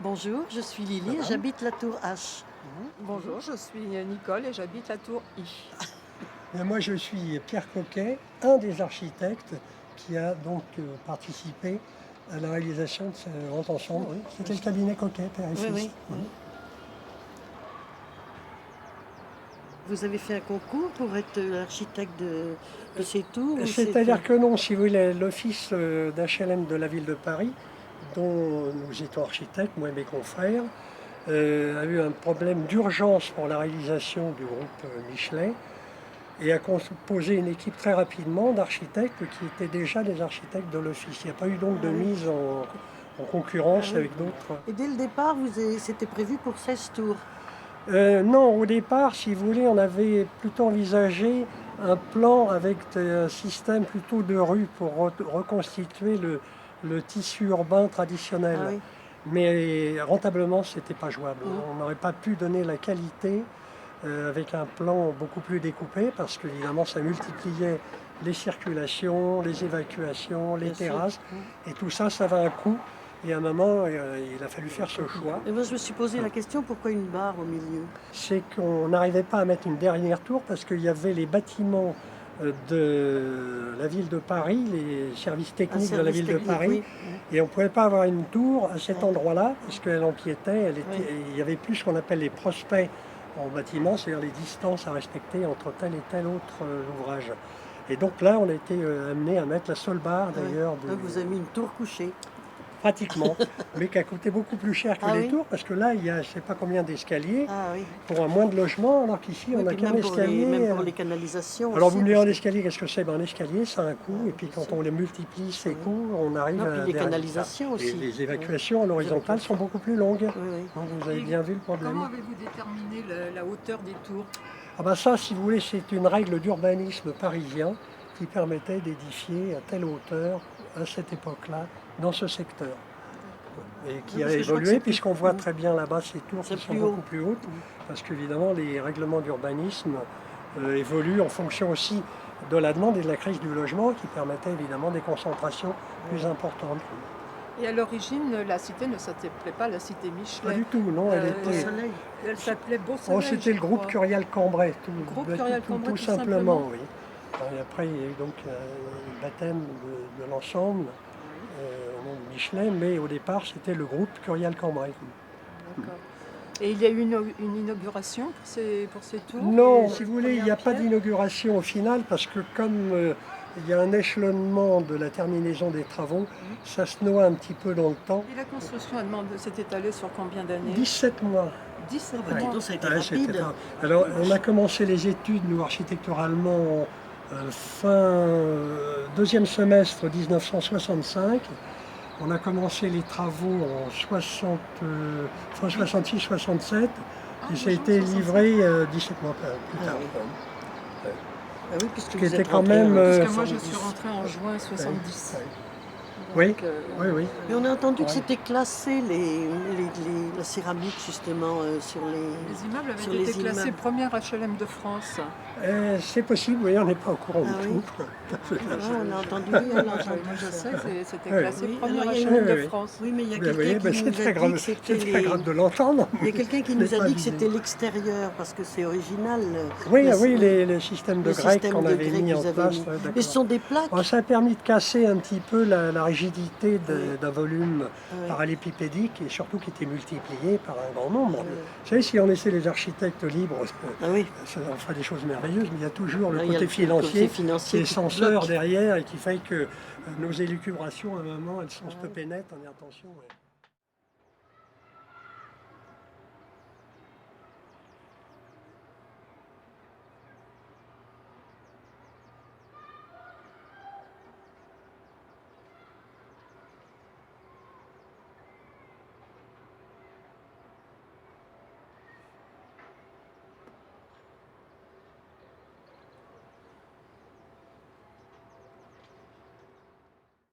Bonjour, je suis Lily et Madame. j'habite la tour H. Bonjour, je suis Nicole et j'habite la tour I. Et moi, je suis Pierre Coquet, un des architectes qui a donc participé à la réalisation de ce grand ensemble. Ah oui, C'était le cabinet Coquet, Père et Oui, Fils. oui, oui. Vous avez fait un concours pour être l'architecte de ces tours ou C'est-à-dire que non, si vous voulez, l'office d'HLM de la ville de Paris, dont nous étions architectes, moi et mes confrères, a eu un problème d'urgence pour la réalisation du groupe Michelet et a composé une équipe très rapidement d'architectes qui étaient déjà des architectes de l'office. Il n'y a pas eu donc de Ah oui. mise en concurrence Ah oui. avec d'autres. Et dès le départ, c'était prévu pour 16 tours. Non, au départ, si vous voulez, on avait plutôt envisagé un plan avec un système plutôt de rue pour reconstituer le tissu urbain traditionnel. Ah oui. Mais rentablement, ce n'était pas jouable. Mhm. On n'aurait pas pu donner la qualité avec un plan beaucoup plus découpé parce qu'évidemment, ça multipliait les circulations, les évacuations, les Bien sûr. terrasses. Et tout ça, ça avait un coût. Et à un moment, il a fallu faire ce choix. Et moi, je me suis posé la question, pourquoi une barre au milieu? C'est qu'on n'arrivait pas à mettre une dernière tour parce qu'il y avait les bâtiments de la ville de Paris, les services techniques de la ville de Paris, et on ne pouvait pas avoir une tour à cet endroit-là parce qu'elle empiétait, il y avait plus ce qu'on appelle les prospects en bâtiment, c'est-à-dire les distances à respecter entre tel et tel autre ouvrage. Et donc là, on a été amené à mettre la seule barre d'ailleurs. Donc vous avez mis une tour couchée. Pratiquement, mais qui a coûté beaucoup plus cher que Ah les oui. tours, parce que là, il y a je ne sais pas combien d'escaliers Ah oui. pour un moins de logement, alors qu'ici, on Oui, n'a puis qu'un escalier. même pour les canalisations Alors aussi, vous me direz parce un que- escalier, qu'est-ce que c'est? Ben, un escalier, ça a un coût, et puis quand on les multiplie, ces coûts, on arrive Non, puis à les des canalisations résultats. aussi. Et les évacuations à l'horizontale sont beaucoup plus longues. Oui, oui. Donc vous avez bien vu le problème. Comment avez-vous déterminé la hauteur des tours? Ah ben ça, si vous voulez, c'est une règle d'urbanisme parisien qui permettait d'édifier à telle hauteur, à cette époque-là, dans ce secteur. Et qui Oui, a parce que je crois que évolué, c'est plus- puisqu'on voit très bien là-bas ces tours C'est qui sont plus haut. beaucoup plus hautes, parce qu'évidemment les règlements d'urbanisme évoluent en fonction aussi de la demande et de la crise du logement, qui permettait évidemment des concentrations plus importantes. Et à l'origine, la cité ne s'appelait pas la cité Pas Michelet. du tout, non, elle Au était... soleil. Elle s'appelait Beau Oh, Soleil. c'était le je groupe crois. Curial-Cambrai, Groupe Curial-Cambrai, tout tout simplement, simplement. oui. Et après, il y a eu donc le baptême de l'ensemble, au nom de Michelet, mais au départ, c'était le groupe Curial-Cambrai. D'accord. Et il y a eu une inauguration pour ces tours? Non, Et si vous voulez, il n'y a première pas pierre? d'inauguration au final parce que comme il y a un échelonnement de la terminaison des travaux, ça se noie un petit peu dans le temps. Et la construction s'est étalée sur combien d'années? 17 mois. 17 Bah, dis mois. donc, ça a été Ouais, c'était rapide. pas- Alors, on a commencé les études, nous, architecturalement, deuxième semestre 1965. On a commencé les travaux en 66-67 et ça a été livré 17 mois plus tard. Ah oui, puisque qui vous était êtes quand rentré même, en Parce que moi, je 70. suis rentrée en juin 70. Oui, Donc, oui, oui. Mais on a entendu que Ouais. c'était classé la céramique justement sur les. Les immeubles Sur avaient les été classés immeubles. première HLM de France. C'est possible, oui, on n'est pas au courant Ah du oui. tout. Ah, on a entendu, on a Moi, entendu je ça. sais, c'était Oui. classé Oui, première alors, il y a HLM une- de oui, oui. France. Oui, mais il y a Vous voyez, quelqu'un qui c'est nous très a grave, dit que c'était c'est très les. grave de l'entendre. Il y a quelqu'un qui Je l'ai nous a pas dit que avisé. c'était l'extérieur parce que c'est original. Oui, le- oui, le- les systèmes de le grec système qu'on de avait grec mis que en vous avez place. mis. ouais, Mais d'accord. ce sont des plaques. Bon, ça a permis de casser un petit peu la rigidité Oui. d'un volume Oui. parallélépipédique et surtout qui était multiplié par un grand nombre. Oui. Vous savez, si on laissait les architectes libres, Ah oui. on ferait des choses merveilleuses, mais il y a toujours le Ah, il y a côté financier qui financier est qui censeur bloque. derrière et qui fait que nos élucubrations, à un moment, elles sont stoppées net. On dit attention. Ouais.